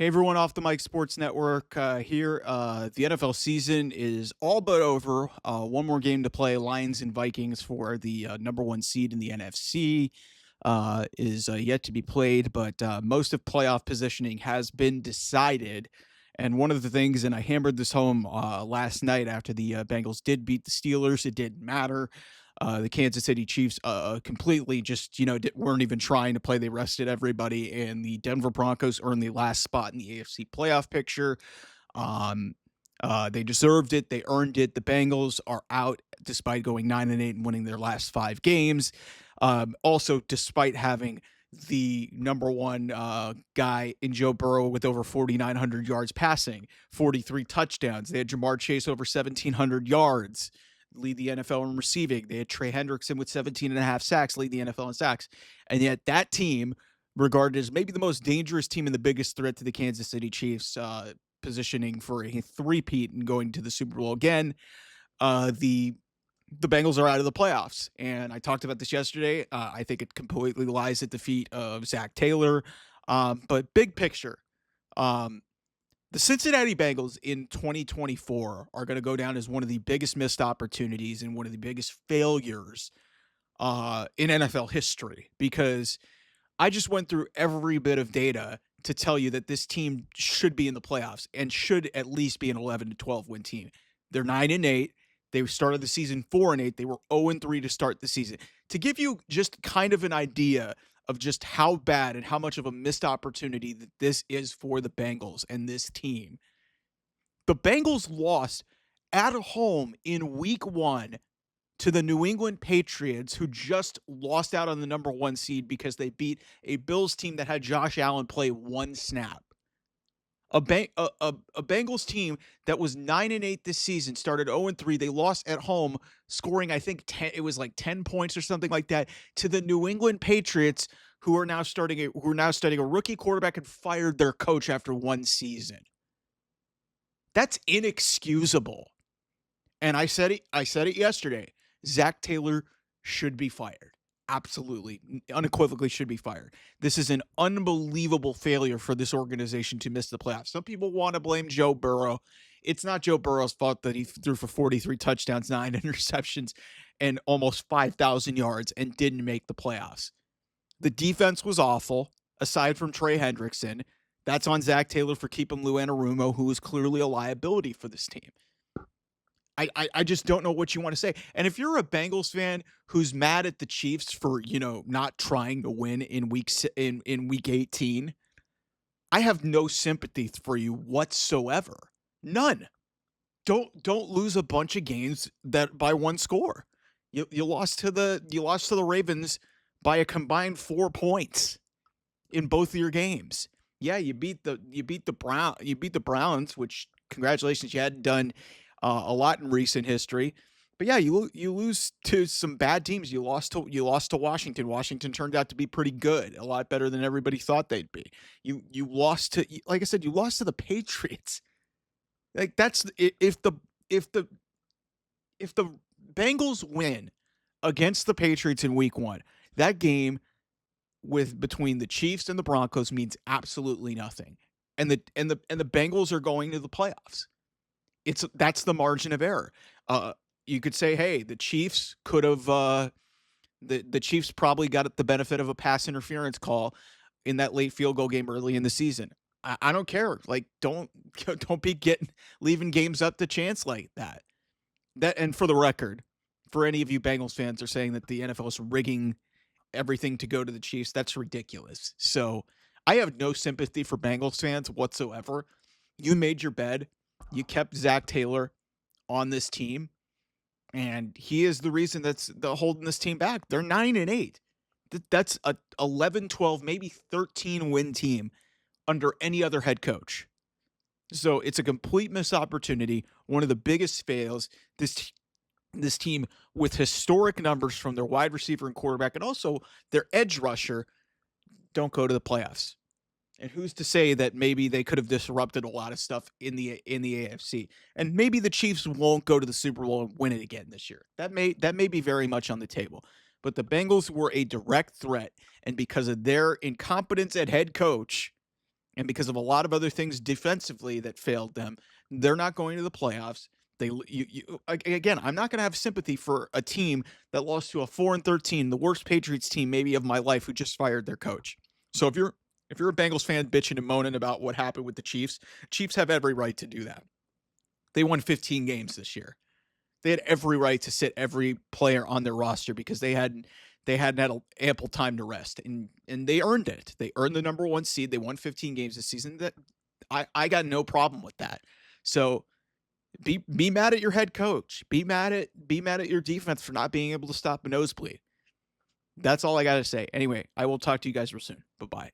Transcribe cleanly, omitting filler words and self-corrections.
Hey everyone, off the Mike Sports Network here. The NFL season is all but over. One more game to play. Lions and Vikings for the number one seed in the NFC is yet to be played, but most of playoff positioning has been decided. And one of the things, and I hammered this home last night after the Bengals did beat the Steelers, it didn't matter. The Kansas City Chiefs completely just, weren't even trying to play. They rested everybody, and the Denver Broncos earned the last spot in the AFC playoff picture. Um, they deserved it. They earned it. The Bengals are out despite going 9-8 and winning their last 5 games. Also, despite having the number one guy in Joe Burrow with over 4,900 yards passing, 43 touchdowns. They had Jamar Chase over 1,700 yards, lead the NFL in receiving. They had Trey Hendrickson with 17 and a half sacks, lead the NFL in sacks. And yet that team, regarded as maybe the most dangerous team and the biggest threat to the Kansas City Chiefs, positioning for a three-peat and going to the Super Bowl again, the Bengals are out of the playoffs. And I talked about this yesterday. I think it completely lies at the feet of Zach Taylor. But big picture, um, the Cincinnati Bengals in 2024 are going to go down as one of the biggest missed opportunities and one of the biggest failures in NFL history, because I just went through every bit of data to tell you that this team should be in the playoffs and should at least be an 11 to 12 win team. They're 9-8. They started the season 4-8. They were 0-3 to start the season. To give you just kind of an idea of just how bad and how much of a missed opportunity that this is for the Bengals and this team, the Bengals lost at home in week 1 to the New England Patriots, who just lost out on the number one seed because they beat a Bills team that had Josh Allen play one snap. A Bengals team that was 9-8 this season started 0-3. They lost at home, scoring, I think, 10, it was like 10 points or something like that, to the New England Patriots, who are now starting a rookie quarterback and fired their coach after one season. That's inexcusable. And I said it yesterday. Zach Taylor should be fired. Absolutely, unequivocally should be fired. This is an unbelievable failure for this organization to miss the playoffs. Some people want to blame Joe Burrow. It's not Joe Burrow's fault that he threw for 43 touchdowns, 9 interceptions, and almost 5,000 yards and didn't make the playoffs. The defense was awful, aside from Trey Hendrickson. That's on Zach Taylor for keeping Lou Anarumo, who is clearly a liability for this team. I just don't know what you want to say. And if you're a Bengals fan who's mad at the Chiefs for, not trying to win in week 18, I have no sympathy for you whatsoever. None. Don't lose a bunch of games that by one score. You lost to the Ravens by a combined 4 points in both of your games. Yeah, you beat the Browns, which congratulations, you hadn't done a lot in recent history. But yeah, you lose to some bad teams. You lost to Washington. Washington turned out to be pretty good, a lot better than everybody thought they'd be. You lost to, like I said, you lost to the Patriots. Like that's if the Bengals win against the Patriots in week 1, that game between the Chiefs and the Broncos means absolutely nothing. And the Bengals are going to the playoffs. That's the margin of error. You could say, hey, the Chiefs could have the Chiefs probably got the benefit of a pass interference call in that late field goal game early in the season. I don't care. Like, don't be leaving games up to chance like that. And for the record, for any of you Bengals fans are saying that the NFL is rigging everything to go to the Chiefs, that's ridiculous. So I have no sympathy for Bengals fans whatsoever. You made your bed. You kept Zach Taylor on this team, and he is the reason that's holding this team back. They're 9-8. That's a 11, 12, maybe 13 win team under any other head coach. So it's a complete missed opportunity. One of the biggest fails. This team with historic numbers from their wide receiver and quarterback, and also their edge rusher, don't go to the playoffs. And who's to say that maybe they could have disrupted a lot of stuff in the AFC, and maybe the Chiefs won't go to the Super Bowl and win it again this year. That may be very much on the table. But the Bengals were a direct threat, and because of their incompetence at head coach, and because of a lot of other things defensively that failed them, they're not going to the playoffs. Again, I'm not going to have sympathy for a team that lost to a 4-13, the worst Patriots team maybe of my life, who just fired their coach. So if you're a Bengals fan bitching and moaning about what happened with the Chiefs have every right to do that. They won 15 games this year. They had every right to sit every player on their roster because they hadn't had ample time to rest, and they earned it. They earned the number 1 seed. They won 15 games this season. That I got no problem with that. So be mad at your head coach. Be mad at your defense for not being able to stop a nosebleed. That's all I got to say. Anyway, I will talk to you guys real soon. Bye-bye.